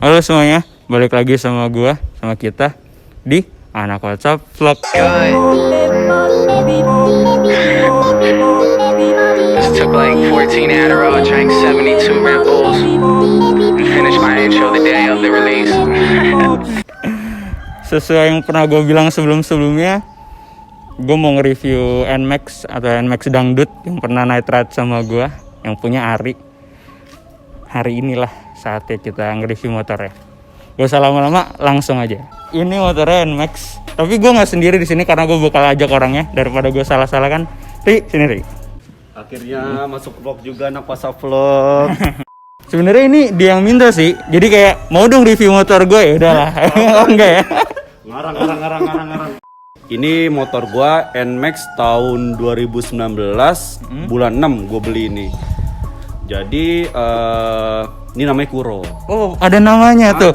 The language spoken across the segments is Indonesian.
Halo semuanya, balik lagi sama kita di Anak WhatsApp Vlog. Just took like 14 Adderall, drank 72 Red Bulls, and finished my intro the day of the release. Sesuai yang pernah gue bilang sebelumnya, gue mau nge-review NMAX atau NMAX Dangdut yang pernah night ride sama gue, yang punya Ari. Hari inilah saatnya kita nge-review motornya. Gak usah lama-lama, langsung aja. Ini motornya NMAX, tapi gue nggak sendiri di sini karena gue bakal ajak orangnya daripada gue salah-salah kan. Ri, sini Ri. Akhirnya masuk vlog juga, anak WhatsApp vlog. Sebenarnya ini dia yang minta sih, jadi kayak mau dong review motor gue, ya udahlah. Oh enggak ya? Ngarang. Ini motor gua NMAX tahun 2019 bulan 6 gua beli ini. Jadi ini namanya Kuro. Oh, ada namanya tuh.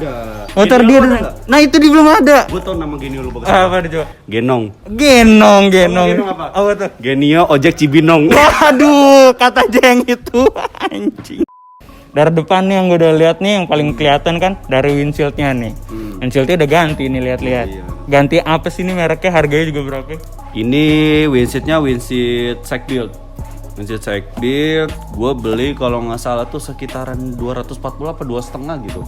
Motor Genio dia. ada. Nah, itu dia belum ada. Gua tau nama Genio lu bagus. Apa dia coba? Genong. Genong. Genong apa? Apa tuh? Genio ojek Cibinong. Waduh, kata aja yang itu. Anjing. Dari depan nih yang gue udah lihat nih yang paling kelihatan kan dari windshieldnya nih. Windshieldnya udah ganti nih, lihat-lihat. Iya. Ganti apa sih ini mereknya? Harganya juga berapa? Ini windshieldnya windshield side build. Windshield side build, gue beli kalau nggak salah tuh sekitaran 240 apa 2,5 gitu.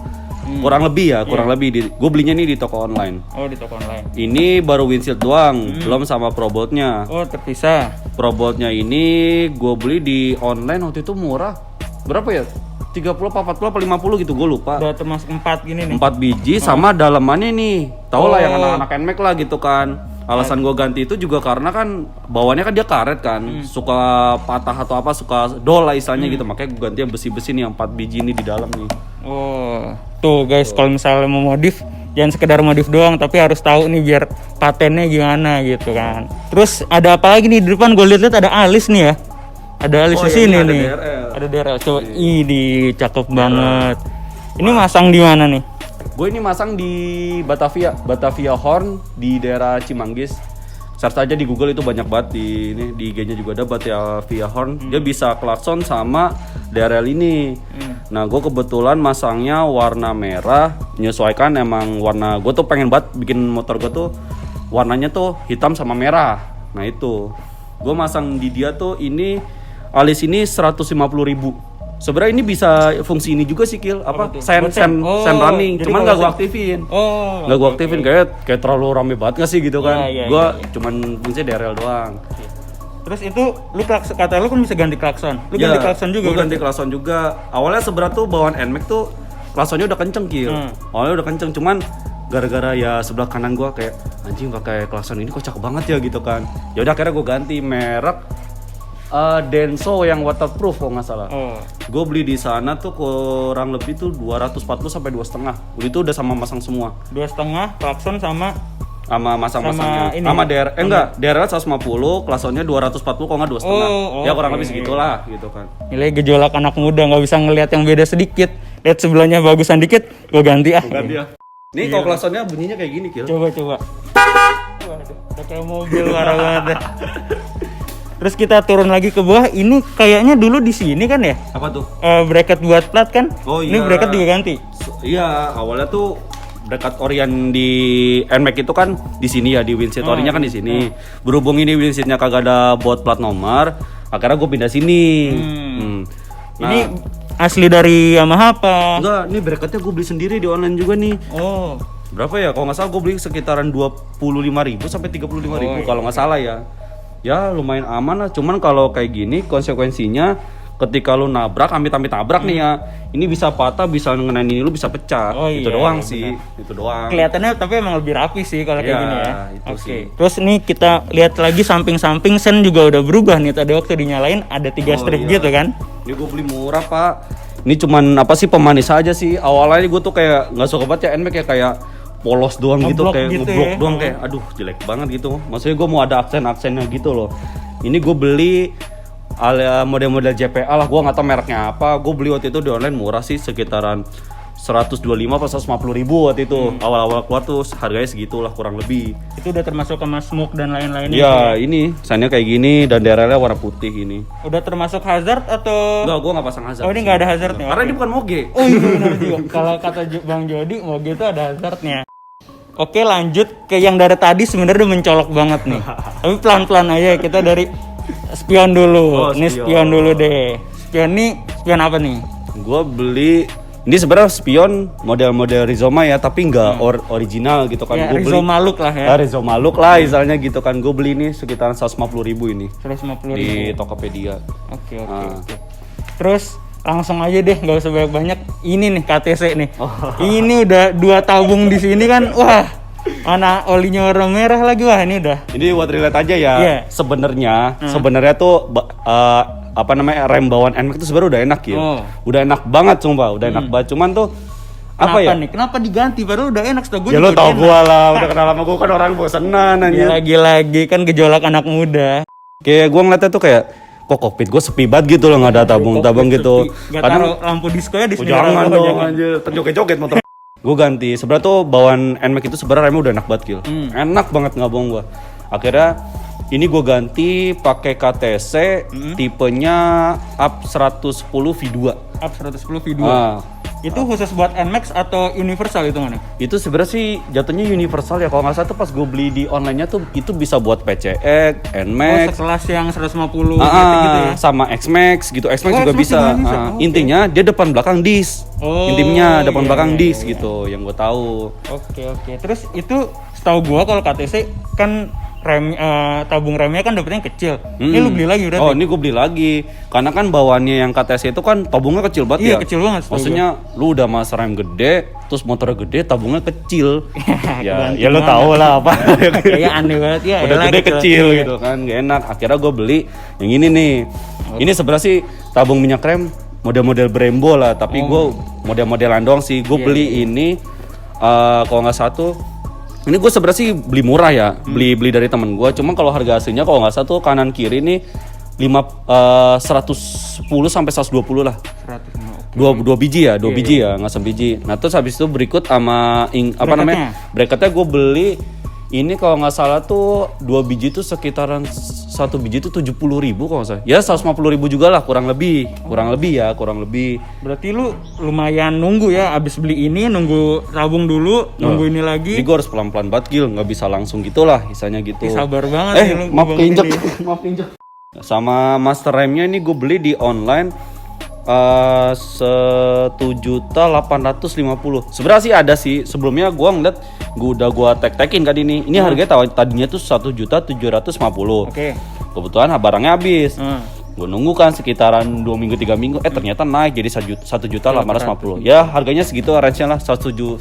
Kurang lebih ya, lebih. Gue belinya nih di toko online. Oh, di toko online. Ini baru windshield doang, belum sama probotnya. Oh, terpisah. Probotnya ini gue beli di online waktu itu murah. Berapa ya? 30 apa 40 apa 50 gitu, gue lupa. Udah termasuk 4 gini nih. 4 biji sama dalamannya nih. Tau lah yang anak-anak NMAX lah gitu kan. Alasan gue ganti itu juga karena kan bawaannya kan dia karet kan. Suka patah atau apa, suka dol lah istilahnya gitu. Makanya gue ganti yang besi-besi nih, yang 4 biji ini di dalam nih. Oh, tuh guys, kalau misalnya mau modif, jangan sekedar modif doang, tapi harus tahu nih biar patennya gimana gitu kan. Terus ada apa lagi nih di depan? Gue lihat ada alis nih ya. Ada alis di sini ada nih. DRL. Ada DRL. Coba, ini cakep banget. Ini masang di mana nih? Gue ini masang di Batavia Horn di daerah Cimanggis. Search aja di Google, itu banyak banget di IG-nya juga ada Batavia Horn. Dia bisa klakson sama DRL ini. Nah, gue kebetulan masangnya warna merah, menyesuaikan emang warna. Gue tuh pengen banget bikin motor gue tuh warnanya tuh hitam sama merah. Nah, itu. Gue masang di dia tuh ini alis ini 150.000. Sebenarnya ini bisa fungsi ini juga sih, Kil. Sen running, cuman nggak gue aktifin. Nggak gue aktifin, kayak terlalu rame banget nggak sih gitu kan. Gue cuman fungsi DRL doang. Terus itu lu kata lu kan bisa ganti klakson. Lu ganti klakson juga. Gue ganti klakson juga. Awalnya sebenernya tuh bawaan NMAX tuh klaksonnya udah kenceng, Kil. Awalnya udah kenceng, cuman gara-gara ya sebelah kanan gue kayak anjing pakai klakson ini kok cakep banget ya gitu kan. Ya udah akhirnya gue ganti merek Denso yang waterproof kalau nggak salah. Gue beli di sana tuh kurang lebih tuh 240 sampai 2,5. Itu udah sama masang semua. 2,5 klakson sama masang-masangnya. Sama DRL 150, klaksonnya 240 kalau nggak 2,5. Ya kurang lebih segitulah gitu kan. Nilai gejolak anak muda, nggak bisa ngelihat yang beda sedikit. Lihat sebelahnya bagusan dikit, gue ganti ah. Nih kalau klaksonnya bunyinya kayak gini, Kil. Coba. Waduh, udah kayak mobil parah banget. Terus kita turun lagi ke bawah. Ini kayaknya dulu di sini kan ya? Apa tuh? Bracket buat plat kan? Oh iya. Ini bracket juga ganti. Iya, awalnya tuh bracket orian di NMAX itu kan di sini ya, di windshield orinya kan di sini. Berhubung ini windshieldnya kagak ada buat plat nomor, akhirnya gue pindah sini. Nah, ini asli dari Yamaha apa? Enggak, ini bracketnya gue beli sendiri di online juga nih. Oh. Berapa ya? Kalau nggak salah gue beli sekitaran 25.000 sampai 35.000 kalau nggak salah ya. Ya lumayan aman lah, cuman kalau kayak gini konsekuensinya ketika lu nabrak, amit-amit nabrak nih ya, ini bisa patah, bisa ngenain ini, lu bisa pecah. Itu doang sih, itu doang. Kelihatannya tapi emang lebih rapi sih kalau kayak gini ya. Oke. Terus nih kita lihat lagi samping-samping sen juga udah berubah nih. Tadi waktu dinyalain ada 3 strip gitu kan. Ini gue beli murah, Pak. Ini cuman apa sih, pemanis aja sih. Awalnya gue tuh kayak nggak suka banget ya NMAX ya, kayak polos doang gitu, kayak ngeblok doang, kayak aduh jelek banget gitu. Maksudnya gue mau ada aksen-aksennya gitu loh. Ini gue beli model-model JPA lah, gue nggak tahu mereknya apa. Gue beli waktu itu di online murah sih, sekitaran 125 atau 150 ribu waktu itu. Awal-awal keluar tuh harganya segitulah kurang lebih. Itu udah termasuk sama smoke dan lain-lainnya. Iya, ini sannya kayak gini dan daerahnya warna putih ini. Udah termasuk hazard atau? Enggak, gua nggak pasang hazard. Oh, ini nggak ada hazardnya. Karena ini bukan moge. Oh iya benar juga. Kalau kata Bang Jody, moge itu ada hazardnya. Oke, lanjut ke yang dari tadi sebenarnya udah mencolok banget nih. Tapi pelan-pelan aja, kita dari spion dulu. Oh, Nih spion. spion dulu deh. Spion nih, spion apa nih? Gua beli ini sebenarnya spion model-model Rizoma ya, tapi nggak original gitu kan. Ya, Gua beli Rizoma Look lah ya. Rizoma Look lah misalnya gitu kan. Gue beli ini sekitaran 150 ribu ini 150 di ribu. Tokopedia. Oke. Ah. Terus langsung aja deh, nggak usah banyak-banyak. Ini nih KTC nih. Oh. Ini udah 2 tabung di sini kan. Wah, mana olinya warna merah lagi, wah ini udah. Ini buat relate aja ya. Iya. Sebenarnya tuh apa namanya rem bawaan NMAX itu sebenarnya udah enak ya. Oh. Udah enak banget sumpah, udah enak banget. Cuman tuh apa ya? Nih? Kenapa diganti? Padahal udah enak, setahu gue. Ya lo juga tau udah gua lah, udah kenal sama gua kan orang bosenan enak. anjir. Lagi-lagi kan gejolak anak muda. Kayak gua ngeliatnya tuh kayak kok kokpit gua sepi banget gitu loh, nggak ada tabung-tabung gitu. Gak taruh lampu disco ya di Oh, sini. jangan dong anjir, terjoget-joget motor. Gue ganti. Sebenarnya tuh bawaan NMAX itu sebenarnya remnya udah enak banget Gil. Enak banget nggak bohong gue. Akhirnya ini gue ganti pakai KTC tipenya up 110 V2. Up 110 V2. Ah, Itu khusus buat NMAX atau universal itu mana? itu sebenarnya sih jatuhnya universal ya. Kalau nggak salah tuh pas gue beli di online-nya tuh itu bisa buat PCX, Oh, NMAX, sekelas yang 150 gitu ya. sama X-Max gitu. X-Max Oh, juga X-Max bisa. juga bisa. Oh, Intinya dia depan belakang disk. Oh, Intimnya depan iya, belakang iya, disk iya. gitu yang gue tahu. Oke. Terus itu setahu gua kalau KTC kan tabung remnya kan dapetnya kecil. Ini lu beli lagi udah. Oh, ini gue beli lagi. Karena kan bawaannya yang KTC itu kan tabungnya kecil banget Iya, ya. kecil banget, setahu Maksudnya lu udah mas rem gede, terus motornya gede, tabungnya kecil. ya, kebantu ya lu banget. tau lah apa. Kayak aneh banget ya. Udah elah, gede kecil Iya. gitu kan, gak enak. Akhirnya gue beli yang ini nih. Ini sebenarnya sih tabung minyak rem model-model Brembo lah, tapi gue model-modelan doang sih. Gue beli ini kalau nggak satu. Ini gue sebenarnya sih beli murah ya, beli dari temen gue. Cuma kalau harga aslinya kalau nggak salah tuh kanan kiri nih 110 sampai 120 lah. 100. Dua biji ya, biji ya, nggak sebiji. Nah terus habis itu berikut sama apa namanya bracketnya gue beli ini kalau nggak salah tuh 2 biji tuh sekitaran 1 biji tuh 70 ribu kalau nggak salah. Ya 150 ribu juga lah kurang lebih ya. Berarti lu lumayan nunggu ya, abis beli ini nunggu tabung dulu, nunggu ini lagi. Jadi gue harus pelan-pelan banget Gil, nggak bisa langsung gitulah, isanya gitu. Sabar banget nih lu. Maaf Bang keinjek, Willy. maaf keinjek. Sama master remnya ini gue beli di online 1.850.000. Sebenarnya sih ada sih. Sebelumnya gue ngeliat gue tek-tekin kan ini. Ini harganya tadinya tuh 1.750.000. Oke. Kebetulan barangnya habis. Gue nunggu kan sekitaran 2 minggu 3 minggu. Ternyata naik jadi 1.850.000. Ya harganya segitu range-nya lah 1.750.000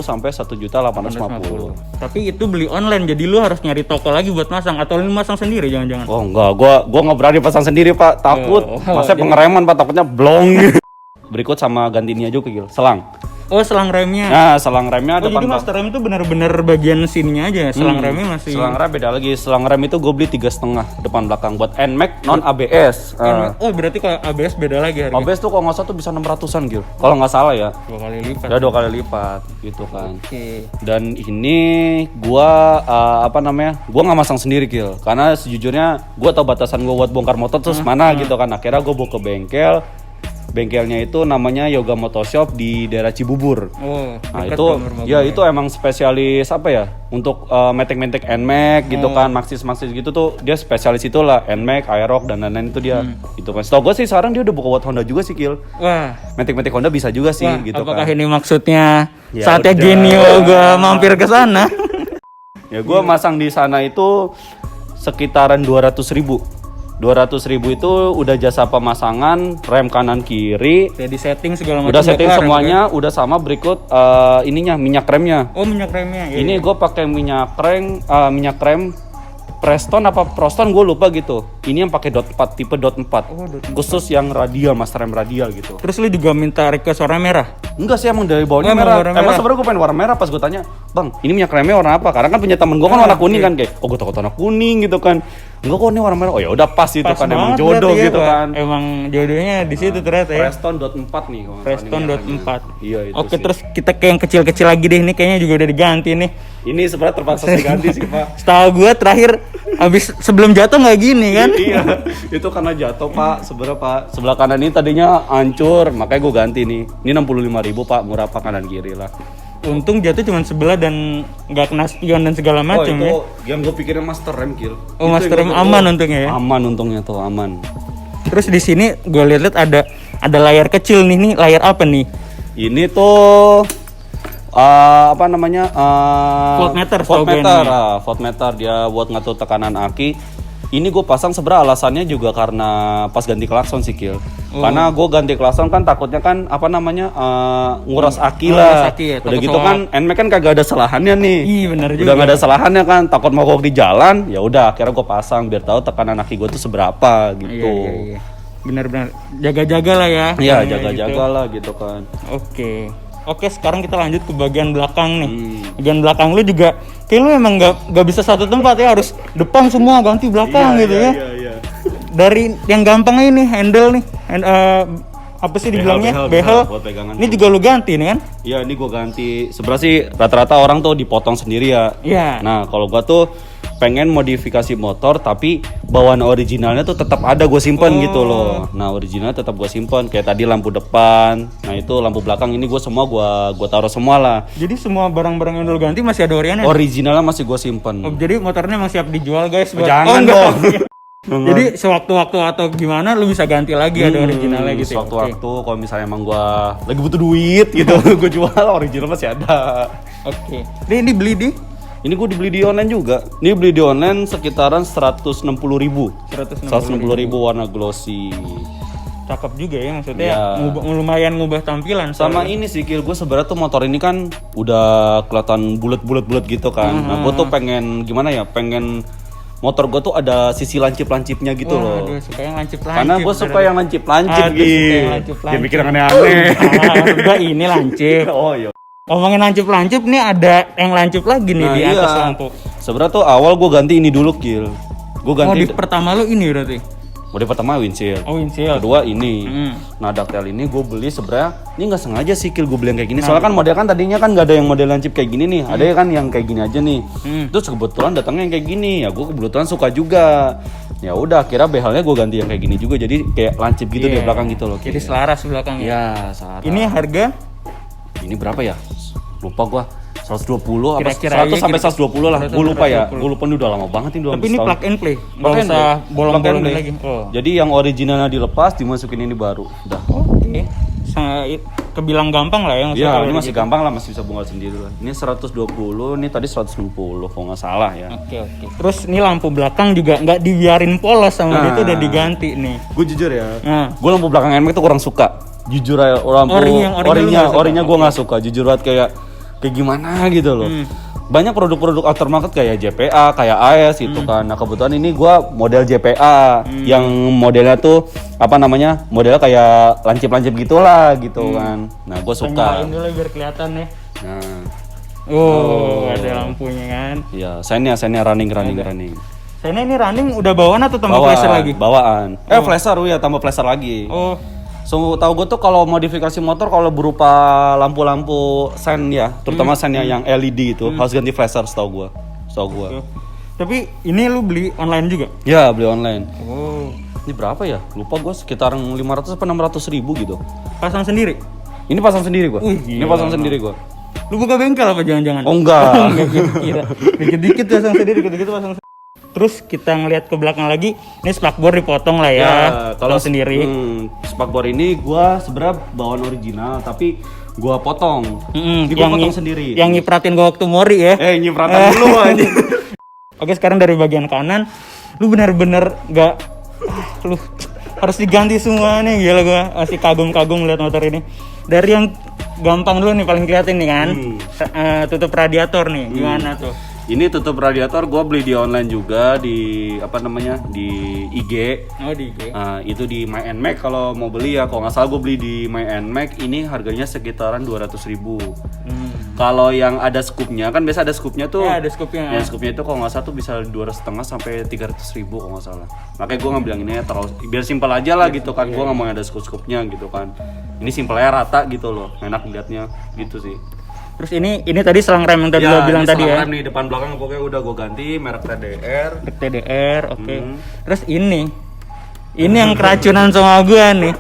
sampai 1.850.000. Tapi itu beli online, jadi lu harus nyari toko lagi buat masang atau lu masang sendiri jangan-jangan. Oh enggak, gua nggak berani pasang sendiri Pak, takut. Masa pengereman Pak, takutnya blong. Berikut sama ganti ini aja Gil, selang. Oh, selang remnya. Nah, selang remnya Oh, depan jadi master rem itu benar-benar bagian sininya aja. Selang remnya masih. Selang rem beda lagi. Selang rem itu gue beli 3,5 depan belakang buat NMAX non ABS. Oh, berarti kalau ABS beda lagi harga. ABS tuh kalau nggak salah tuh bisa 600-an Gil. Kalau nggak salah ya. 2 kali lipat. Udah 2 kali lipat gitu kan. Oke. Dan ini gua gua nggak masang sendiri Gil, karena sejujurnya gua tahu batasan gua buat bongkar motor terus mana gitu kan. Akhirnya gua bawa ke bengkelnya itu namanya Yoga Motoshop di daerah Cibubur. Oh, Nah dekat itu dong rumah ya gua. itu emang spesialis apa ya untuk metek-metek NMAX gitu kan, Maxxis gitu tuh dia spesialis itulah NMAX, Aerox dan lain-lain itu dia. Itu kan. Setahu gue sih sekarang dia udah buka buat Honda juga sih Kil. Wah. Metek-metek Honda bisa juga sih gitu Apakah kan. ini maksudnya Ya saatnya udah. Genio gua mampir ke sana? Ya gue masang di sana itu sekitaran 200.000. 200.000 itu udah jasa pemasangan rem kanan kiri. Udah di setting segala macam. Udah setting kelar, semuanya, udah sama berikut ininya minyak remnya. Oh, minyak remnya. Iya. Ini gue pakai minyak rem Preston apa Proston gue lupa gitu. Ini yang pakai dot 4 tipe dot 4. Oh, dot 4. Khusus yang radial, master rem radial gitu. Terus lu juga minta request warna merah? Enggak sih, emang dari bawahnya Oh, emang merah. warna Emang merah. sebenarnya gue pengen warna merah, pas gue tanya, "Bang, ini minyak remnya warna apa?" Karena kan punya temen gue kan warna kuning kan kayak, "Oh, gue takut warna kuning" gitu kan. enggak kok ini warna merah. Oh ya udah pas itu Pas kan emang banget jodoh berarti ya, gitu Pak. kan. Emang jodohnya di situ ternyata ya. Preston Dot 4 nih kalau Preston Dot 4. Iya itu Oke, sih. terus kita ke yang kecil-kecil lagi deh. Ini kayaknya juga udah diganti nih. Ini sebenarnya terpaksa diganti sih Pak. Setahu gue terakhir habis sebelum jatuh nggak gini kan? Iya, itu karena jatuh Pak. Sebenarnya Pak, sebelah kanan ini tadinya hancur, makanya gue ganti nih. Ini 65.000 Pak, murah Pak kanan kiri lah. Untung jatuh cuma sebelah dan nggak kena spion dan segala macam ya. yang gue pikirin master rem kill. Oh, master rem aman untungnya ya. Aman untungnya tuh, aman. Terus di sini gue lihat ada layar kecil nih. Nih layar apa nih? Ini tuh apa namanya? Voltmeter, setahu gue Voltmeter, namanya. voltmeter dia buat ngatur tekanan aki. Ini gue pasang sebenarnya alasannya juga karena pas ganti klakson sih Kil. Karena gue ganti klakson kan takutnya kan apa namanya nguras aki Nguras lah. aki ya, Udah takut gitu kan NMAX kan kagak ada selahannya nih. Iya benar juga. Udah nggak ada selahannya kan, takut mogok di jalan. Ya udah akhirnya gue pasang biar tahu tekanan aki gue tuh seberapa gitu. Iya. Benar-benar jaga-jaga lah ya. Iya, Kayak jaga-jaga gitu. lah gitu kan. Oke, sekarang kita lanjut ke bagian belakang nih. Bagian belakang lu juga kayak lu emang nggak bisa satu tempat ya, harus depan semua ganti belakang gitu ya. Iya. Dari yang gampang ini handle nih. Apa sih dibilangnya? Behel. buat pegangan. Ini juga lu ganti nih kan? Iya, ini gue ganti. Sebenarnya sih rata-rata orang tuh dipotong sendiri ya. Iya. Nah, kalau gua tuh pengen modifikasi motor tapi bawaan originalnya tuh tetap ada gue simpen gitu loh. Nah, originalnya tetap gue simpen kayak tadi lampu depan. Nah, itu lampu belakang ini gue semua gua taruh semua lah. Jadi semua barang-barang yang lu ganti masih ada oriannya? Originalnya masih gue simpen. Oh, jadi motornya masih siap dijual guys. Jangan enggak. dong. Jadi sewaktu-waktu atau gimana lu bisa ganti lagi ada originalnya gitu. Ya? Sewaktu-waktu kalau misalnya emang gua lagi butuh duit gitu, gue jual original masih ada. Oke. Ini beli di Ini gue dibeli di online juga. Ini beli di online sekitaran 160.000. 160.000 warna glossy. cakep juga ya maksudnya. Iya. Lumayan ngubah tampilan. Sama ini sih Kil, gue sebenarnya tuh motor ini kan udah kelihatan bulat gitu kan. Nah, gue tuh pengen gimana ya? Pengen motor gue tuh ada sisi lancip-lancipnya gitu loh. Aduh, suka yang lancip-lancip. Karena gue suka yang lancip-lancip Aduh, suka yang gitu. lancip-lancip. Dia bikin aneh-aneh. Maksud gua ini lancip. Oh iya. Ngomongin lancip-lancip nih ada yang lancip lagi nih Nah, di atas iya. lampu. Sebenarnya tuh awal gue ganti ini dulu Kil. Gue ganti Modif pertama lu ini berarti. model pertama windshield. Oh, windshield. Kedua ini. Hmm. Nah, Ductile ini gue beli sebenarnya ini nggak sengaja sih Kil gue beli yang kayak gini. Soalnya kan model kan tadinya kan nggak ada yang model lancip kayak gini nih. Ada kan yang kayak gini aja nih. Terus kebetulan datangnya yang kayak gini. Ya gue kebetulan suka juga. Ya udah akhirnya behalnya gue ganti yang kayak gini juga. Jadi kayak lancip gitu di belakang gitu loh. Jadi Kil. selaras belakangnya. Iya, saat. Ini harga Ini berapa ya? Lupa gua. 120 apa Kira-kira 100 sampai 120 lah. Gue lupa ya. 120. Gue lupa ini udah lama banget ini udah tapi ini setahun. plug and play. Nggak Plug and usah play. bolong-bolong Plug and play. lagi. Oh. Jadi yang originalnya dilepas dimasukin ini baru. Udah. Oke. Kebilang gampang lah ya maksudnya. Iya, kalau ini masih gitu. gampang lah, masih bisa bongkar sendiri lah. Ini 120, ini tadi 160 kalau nggak salah ya. Oke. Terus ini lampu belakang juga nggak dibiarin polos sama dia tuh udah diganti nih. Gue jujur ya, Nah. gue lampu belakang NMAX tuh kurang suka. Jujur aja, lampu Orinya lu nggak suka? orinya gue nggak suka. Jujur banget kayak gimana gitu loh. Banyak produk-produk aftermarket kayak JPA, kayak AS gitu kan. Nah kebetulan ini gue model JPA yang modelnya tuh apa namanya? Modelnya kayak lancip-lancip gitulah gitu kan. Nah gue Kita suka. nyalain dulu biar kelihatan nih. Nah, Ada lampunya kan. iya, sennya running. Saya ini running udah bawaan atau tambah flasher lagi? Bawaan. Flasher ya, tambah flasher lagi. Oh, So, tahu gue tuh kalau modifikasi motor kalau berupa lampu-lampu sen ya, terutama sen yang LED itu harus ganti flasher setahu gue. tapi ini lu beli online juga? Ya, beli online. Oh, Ini berapa ya? Lupa gue sekitar 500 atau 600 ribu gitu. pasang sendiri? Ini pasang sendiri gue. Ini gila. pasang sendiri gue. Lu buka bengkel apa jangan-jangan? Oh enggak. Kira. Dikit-dikit pasang sendiri, dikit-dikit pasang sendiri. Terus kita ngeliat ke belakang lagi, ini spakbor dipotong lah ya, kalau sendiri. Spakbor ini gue sebenarnya bawaan original tapi gue potong. Ini gue potong sendiri. Yang nyipratin gua waktu mori ya. Nyipratan dulu aja. Oke, sekarang dari bagian kanan, lu bener-bener lu harus diganti semua nih, gila gua masih kagum-kagum lihat motor ini. Dari yang gampang dulu nih paling kelihatan nih kan, tutup radiator nih, gimana tuh? Ini tutup radiator gue beli di online juga di apa namanya di IG. Oh di IG. Itu di My NMAX kalau mau beli ya. Kalau nggak salah gue beli di My NMAX ini harganya sekitaran 200.000. Kalau yang ada scoopnya kan biasa ada scoopnya tuh. Ya, ada scoopnya. Yang scoopnya itu kalau nggak salah tuh bisa 250 sampai 300.000 kalau nggak salah. Makanya gue nggak bilang ini ya terlalu biar simpel aja lah gitu kan. Gue nggak mau yang ada scoopnya gitu kan. Ini simpelnya rata gitu loh, enak dilihatnya gitu sih. Terus ini tadi selang rem yang tadi lo bilang ini tadi ya. rem nih depan belakang pokoknya udah gue ganti merek TDR. TDR, oke. Terus ini yang keracunan sama gua nih.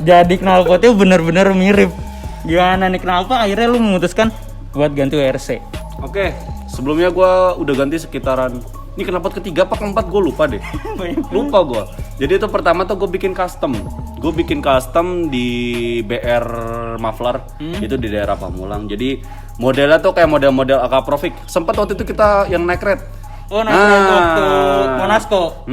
Jadi knalpotnya bener-bener mirip. Gimana nih, kenapa akhirnya lu memutuskan buat ganti WRC? Oke, sebelumnya gue udah ganti sekitaran ini knalpot ketiga apa keempat gue lupa deh. Lupa gue. Jadi itu pertama tuh gue bikin custom. Gue bikin custom di BR Muffler itu di daerah Pamulang. Jadi modelnya tuh kayak model-model AK Provic. Sempat waktu itu kita yang naik red. Oh, waktu Monasco.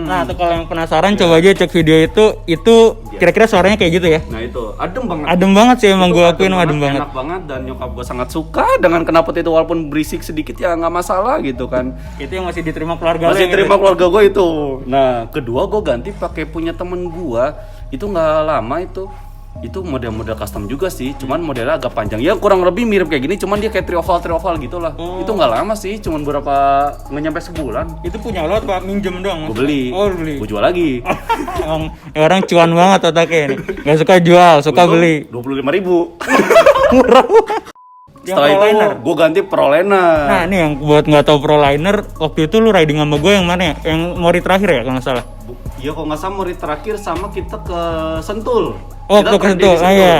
Nah, tuh kalau yang penasaran coba aja cek video itu kira-kira suaranya kayak gitu ya. Nah itu adem banget. Adem banget sih emang gue akuin adem banget. Enak banget dan nyokap gue sangat suka dengan knalpot itu walaupun berisik sedikit ya nggak masalah gitu kan. Itu yang masih diterima keluarga. Masih terima keluarga gue itu. Nah kedua gue ganti pakai punya temen gue itu nggak lama itu model-model custom juga sih, cuman modelnya agak panjang ya kurang lebih mirip kayak gini, cuman dia kayak trioval gitu lah. Itu nggak lama sih, cuman nggak nyampe sebulan. Itu punya lo apa minjem doang? Gue beli. Oh, beli. Gue jual lagi. Emang orang cuan banget otaknya nih. Gak suka jual, suka beli. 25.000. Murah. Setelah itu gue ganti Proliner. Nah ini yang buat nggak tahu Proliner, waktu itu lu riding sama gue yang mana ya? Yang Mori terakhir ya kalau nggak salah. Iya kalau nggak salah Mori terakhir sama kita ke Sentul. Oh ke Sentul, ya.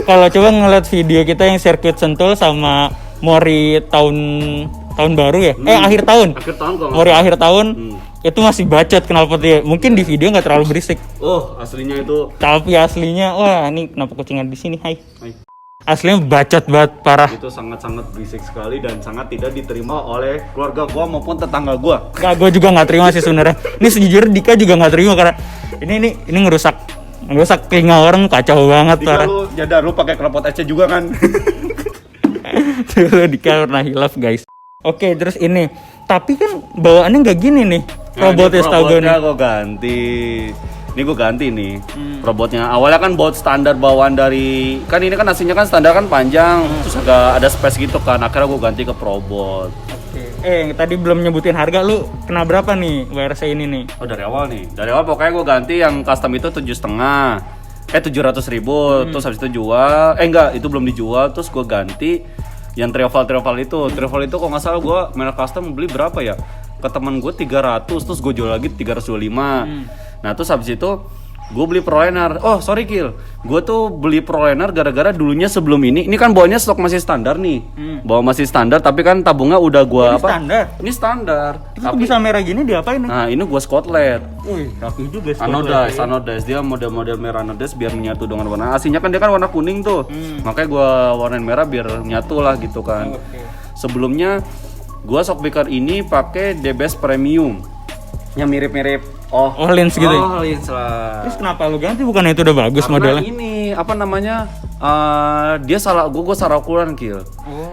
Kalau coba ngeliat video kita yang sirkuit Sentul sama Mori tahun baru ya? Akhir tahun. Akhir tahun kalau Mori akhir tahun. Itu masih bacot knalpotnya. Mungkin di video nggak terlalu berisik. Oh aslinya itu. Tapi aslinya, wah ini kenapa kucingnya di sini? Hai. Aslinya bacot banget parah. Itu sangat-sangat berisik sekali dan sangat tidak diterima oleh keluarga gua maupun tetangga gua. Nggak, gua juga nggak terima sih sebenarnya. Ini sejujurnya Dika juga nggak terima karena ini ngerusak telinga orang, kacau banget Dika lu jadar lu pakai knalpot EC juga kan? Tuh Dika pernah hilaf guys. Oke terus ini, tapi kan bawaannya nggak gini nih. Robotnya setahu gue nih. Gue ganti. Ini gue ganti nih robotnya. Awalnya kan baut standar bawaan dari kan ini kan aslinya kan standar kan panjang, terus agak ada space gitu kan. Akhirnya gue ganti ke Probot. Oke. Tadi belum nyebutin harga, lu kena berapa nih WRC ini nih? Oh dari awal nih. Dari awal pokoknya gue ganti yang custom itu 700.000. Terus habis itu jual. Enggak, itu belum dijual. Terus gue ganti yang Trioval itu. Trioval itu kalau nggak salah gue merek custom beli berapa ya? Ke teman gue 300, terus gue jual lagi 325. Nah terus habis itu gue beli Proliner. Oh sorry Kil, gue tuh beli Proliner gara-gara dulunya sebelum ini kan bawaannya stok masih standar nih. Bawa masih standar tapi kan tabungnya udah gue apa? Standar? Ini standar. Tapi bisa merah gini diapain nih? Nah ini gue Scotland. Wih rapi juga Anodized. Dia model merah anodized biar menyatu dengan warna. Aslinya kan dia kan warna kuning tuh. Makanya gue warnain merah biar nyatu lah gitu kan. Sebelumnya gue shockbreaker ini pakai DBS Premium yang mirip-mirip Lens gitu. Lens lah. Terus kenapa lu ganti? Bukannya itu udah bagus karena modelnya? Ini apa namanya? Dia salah gue salah ukuran Kil.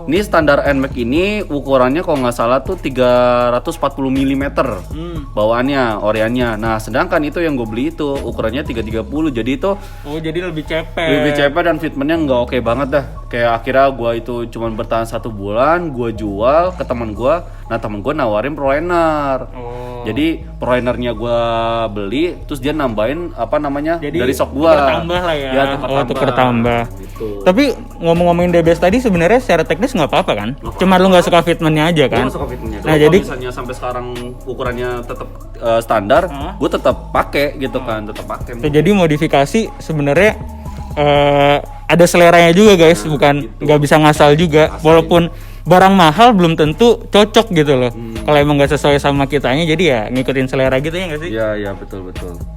Ini standar NMAX ini ukurannya kalau nggak salah tuh 340 mm bawaannya oriannya. Nah sedangkan itu yang gue beli itu ukurannya 330, jadi itu jadi lebih cepet dan fitmentnya nggak oke banget dah. Kayak akhirnya gue itu cuma bertahan 1 bulan, gue jual ke teman gue. Nah teman gue nawarin Proliner. Jadi Prolinernya gue beli, terus dia nambahin apa namanya dari sok gue. Tambah lah ya. Tuker tambah. Gitu. Tapi ngomong-ngomongin DBS tadi sebenarnya secara teknis nggak apa-apa kan? Cuma lu nggak suka fitmentnya aja kan? Gue suka fitmentnya. Nah jadi misalnya sampai sekarang ukurannya tetap standar, gue tetap pakai gitu kan, tetap pakai. Jadi modifikasi sebenarnya ada seleranya juga guys, bukan nggak bisa ngasal juga. Asli. Walaupun barang mahal belum tentu cocok gitu loh. Kalau emang nggak sesuai sama kitanya, jadi ya ngikutin selera gitu ya nggak sih? Iya betul.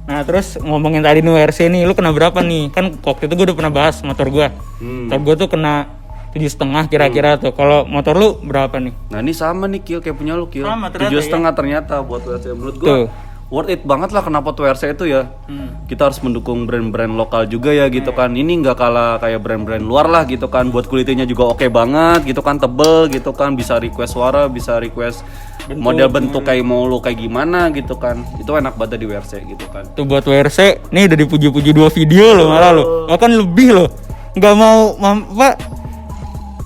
Nah terus ngomongin tadi nih WRC nih, lu kena berapa nih? Kan waktu itu gue udah pernah bahas motor gue. Motor gue tuh kena 7,5 kira-kira tuh. Kalau motor lu berapa nih? Nah ini sama nih Kil, kayak punya lu Kil. 7,5 ternyata buat WRC. Menurut gue worth it banget lah kenapa WRC itu ya. Kita harus mendukung brand-brand lokal juga ya gitu kan. Ini nggak kalah kayak brand-brand luar lah gitu kan. Buat kulitnya juga oke banget gitu kan, tebel gitu kan, bisa request suara, bisa request model bentuk kayak mau lu kayak gimana gitu kan. Itu enak banget di WRC gitu kan. Tuh buat WRC nih udah dipuji-puji 2 video loh malah lo. Bahkan lebih loh. Nggak mau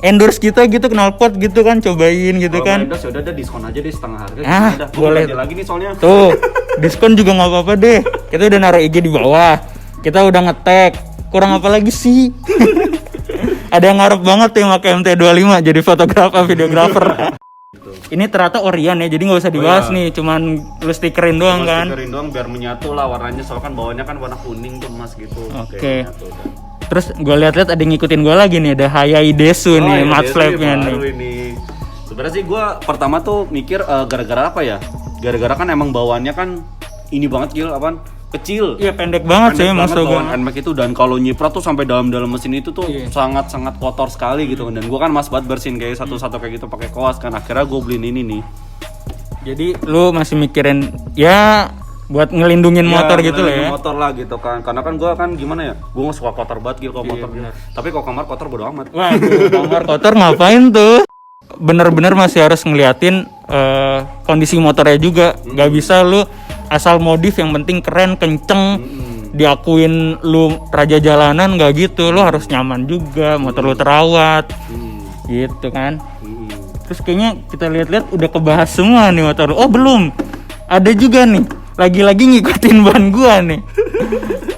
endorse kita gitu, knalpot gitu kan, cobain gitu Kalau kan. mau endorse, udah diskon aja deh setengah harga. Ah, Udah, gua boleh. ganti lagi nih soalnya. Tuh, diskon juga nggak apa-apa deh. Kita udah naruh IG di bawah. Kita udah nge-tag. Kurang apa lagi sih? Ada yang ngarep banget tuh yang pakai MT25 jadi fotografer, videografer. Ini ternyata Orion ya, jadi nggak usah dibahas nih. Cuman lu stikerin doang kan. Stikerin doang biar menyatu lah warnanya, soalnya kan bawahnya kan warna kuning tuh emas gitu. Oke. Kayak menyatu udah. Terus gue lihat-lihat ada yang ngikutin gue lagi nih, ada Hayai Desu nih, iya, matte dia flap-nya nih. baru ini. Sebenarnya sih gue pertama tuh mikir gara-gara apa ya? Gara-gara kan emang bawaannya kan ini banget Gil, apaan? Kecil. Iya pendek banget sih Pendek banget masuk bawaan NMAX itu, dan kalau nyiprat tuh sampai dalam mesin itu tuh Iya. sangat-sangat kotor sekali gitu. Dan gue kan mas banget bersihin kayak satu-satu kayak gitu pakai koas kan. Akhirnya gue beliin ini nih. Jadi lu masih mikirin ya buat ngelindungin motor gitu lah ya. Motor lah gitu kan. Karena kan gue kan gimana ya? Gue gak suka kotor banget gitu kalau motor. benar. Tapi kalau kamar kotor bodo amat. Waduh, kamar kotor ngapain tuh? Bener-bener masih harus ngeliatin kondisi motornya juga. Gak bisa lu asal modif yang penting keren, kenceng, diakuin lu raja jalanan, gak gitu. Lu harus nyaman juga, motor lu terawat, gitu kan. Terus kayaknya kita lihat-lihat udah kebahas semua nih motor lu. Oh belum, ada juga nih, lagi-lagi ngikutin ban gua nih.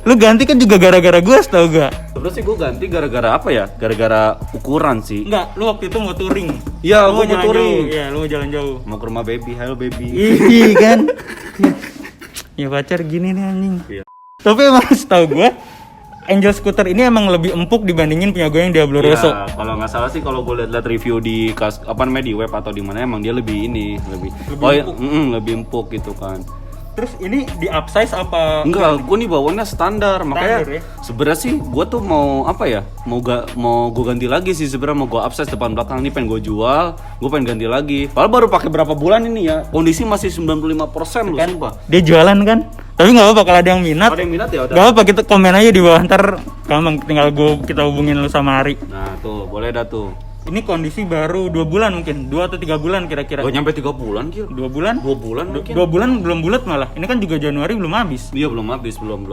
Lu ganti kan juga gara-gara gua, tau gak? Sebenernya sih gue ganti gara-gara apa ya? Gara-gara ukuran sih. Enggak, lu waktu itu mau touring. Iya, Lu gue mau jalan touring. jauh. Iya, lu mau jalan jauh. Mau ke rumah baby, hello baby. Iya kan? Ya pacar gini nih anjing. Iya. Tapi emang setahu gue Angel Scooter ini emang lebih empuk dibandingin punya gue yang Diablo Rosso. Ya, kalau nggak salah sih kalau gue lihat review di apa namanya di web atau di mana emang dia lebih Lebih empuk. Lebih empuk gitu kan. Terus ini di upsize apa? Enggak, gue nih bawaannya standar, makanya ya? sebenarnya sih gue tuh mau apa ya, mau gue ganti lagi sih sebenarnya, mau gue upsize depan belakang nih, pengen gue jual, gue pengen ganti lagi. Padahal baru pakai berapa bulan ini ya, kondisi masih 95% loh, sumpah. Dia jualan kan? Tapi nggak apa-apa kalau ada yang minat. Ada yang minat ya udah. Gak apa, kita komen aja di bawah, ntar gampang tinggal kita hubungin lu sama Ari. Nah tuh, boleh dah tuh. Ini kondisi baru 2 bulan mungkin, 2 atau 3 bulan kira-kira. Gak nyampe 3 bulan, Gil. 2 bulan? 2 bulan mungkin. 2 bulan belum bulat malah. Ini kan juga Januari belum habis. Iya belum habis, belum.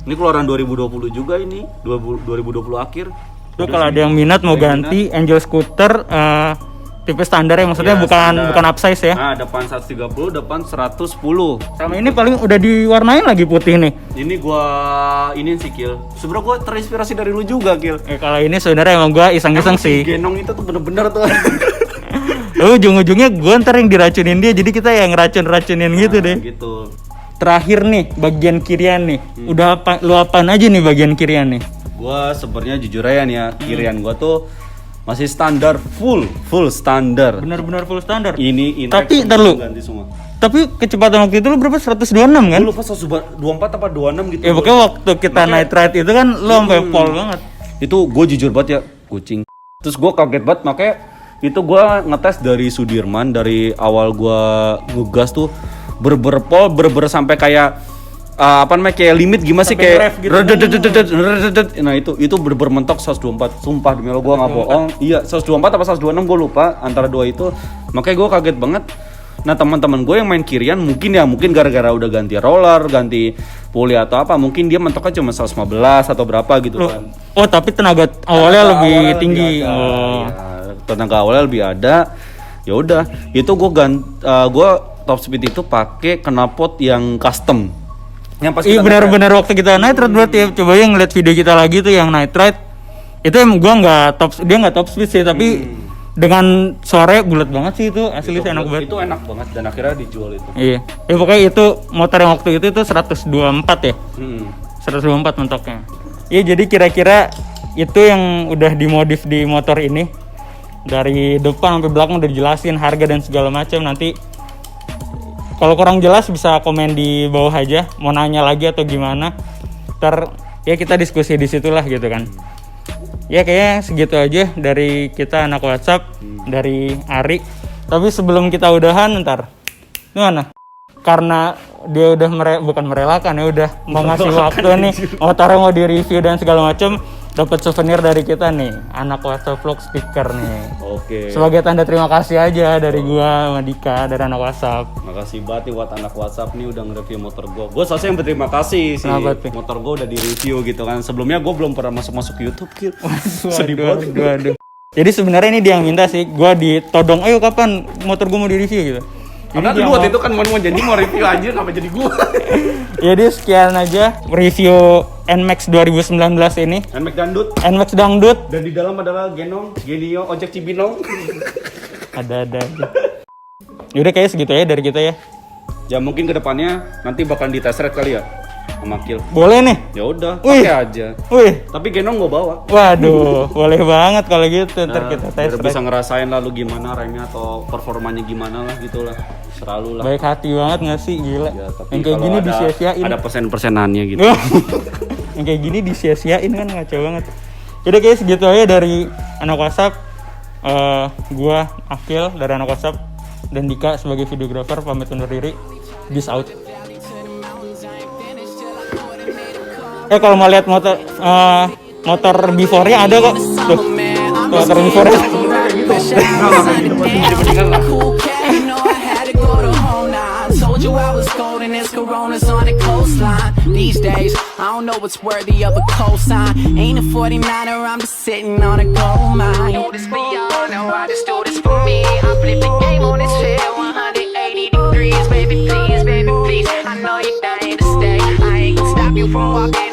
Ini keluaran 2020 juga ini, 2020 akhir. Tuh kalau ada yang minat mau ganti Angel Scooter tipe standar ya, maksudnya Iya, bukan standar. upsize ya. Nah, depan 130, depan 110. Sama ini paling udah diwarnain lagi putih nih. Ini ini sih Gil. Sebenernya gua terinspirasi dari lu juga Gil. Kalau ini sebenarnya emang gua iseng-iseng sih. Genong itu tuh bener-bener tuh. Ujung-ujungnya gua ntar yang diracunin dia, jadi kita yang racun-racunin gitu deh. Gitu. Terakhir nih bagian kirian nih. Udah lu apaan aja nih bagian kirian nih? Gua sebenarnya jujur aja nih ya, kirian gua tuh masih standar full standar. Benar-benar full standar. Ini Tapi ntar lu. ganti semua. Tapi kecepatan waktu itu lu berapa? 126 kan? Gue lupa 124 apa 26 gitu. Ya pokoknya waktu kita night ride itu kan lu sampai pol banget. Itu gue jujur banget ya, kucing. Terus gue kaget banget, makanya itu gue ngetes dari Sudirman, dari awal gue ngegas tuh berber sampai kayak apa namanya, kayak limit gimana sih, Sampai kayak ref gitu. rededet. Nah itu bener-bener mentok 124, sumpah demi Allah gue nggak bohong. Iya 124 apa 126 gue lupa, antara dua itu. Makanya gue kaget banget. Nah teman-teman gue yang main kirian mungkin gara-gara udah ganti roller, ganti puli atau apa, mungkin dia mentoknya cuma 115 atau berapa gitu kan. Oh tapi tenaga awalnya lebih tinggi. Ada, Oh. ya, tenaga awalnya lebih ada. Ya udah, itu gue top speed itu pakai knalpot yang custom. Yang pas Iya kita benar-benar waktu kita night ride berarti ya, coba yang ngeliat video kita lagi tuh yang night ride. Itu emang gua dia nggak top speed sih, tapi dengan suaranya bulat banget sih itu, asli enak banget. Itu enak banget dan akhirnya dijual itu. Iya. Ya pokoknya itu motor yang waktu itu 124 ya. 124 mentoknya. Iya jadi kira-kira itu yang udah dimodif di motor ini. Dari depan sampai belakang udah dijelasin harga dan segala macam. Nanti kalau kurang jelas bisa komen di bawah aja, mau nanya lagi atau gimana. Ntar ya kita diskusi di situlah gitu kan. Ya kayaknya segitu aja dari kita anak WhatsApp, dari Ari. Tapi sebelum kita udahan ntar gimana? Karena dia udah bukan merelakan ya, udah mau ngasih waktu nih, motornya mau di review dan segala macam, dapat souvenir dari kita nih, anak WhatsApp vlog stiker nih. Oke. Sebagai tanda terima kasih aja dari gua sama Dika, dari anak WhatsApp. Makasih banget nih buat anak WhatsApp nih udah nge-review motor gue. Gue seharusnya yang berterima kasih sih. Kenapa tuh? Motor gue udah di-review gitu kan. Sebelumnya gue belum pernah masuk YouTube, Kil. Waduh, Sedih banget. waduh. Jadi sebenarnya ini dia yang minta sih, gue ditodong, ayo kapan motor gue mau di-review gitu. Karena Jadi lu waktu itu kan mau jadi mau review aja, kenapa jadi gua? Jadi sekian aja review NMAX 2019 ini. NMAX Dangdut. NMAX Dangdut. Dan di dalam adalah Genong, Genio, Ojek Cibinong. Ada aja. Yaudah kayaknya segitu ya dari kita ya. Ya mungkin kedepannya nanti bakal di test ride kali ya sama Kill. Boleh nih. Ya udah, Wih. pakai aja. Wih. Tapi Genong gua bawa. Waduh, boleh banget kalau gitu. Ntar kita tes. Biar bisa ngerasain lalu gimana remnya atau performanya gimana lah gitu lah. Selalu lah. Baik hati banget nggak sih, gila. Ya, tapi yang kayak kalau gini ada- disia-siain. Ada persen-persenannya gitu. Yang kayak gini disia-siain kan ngaco banget. Yaudah kayak segitu aja dari anak WhatsApp. Gua Akil dari anak WhatsApp dan Dika sebagai videografer pamit undur diri. Peace out. Kalau mau lihat motor before-nya ada kok. Tuh. Motor before-nya. Told you I was cold and there's coronas on the coastline. These days, I don't know what's worthy of a cosign. Ain't a 49er, I'm just sitting on a gold mine. Do this for y'all, now I just do this for me. I flip the game on this field, 180 degrees. Baby, please, I know you're dying to stay. I ain't gonna stop you from walking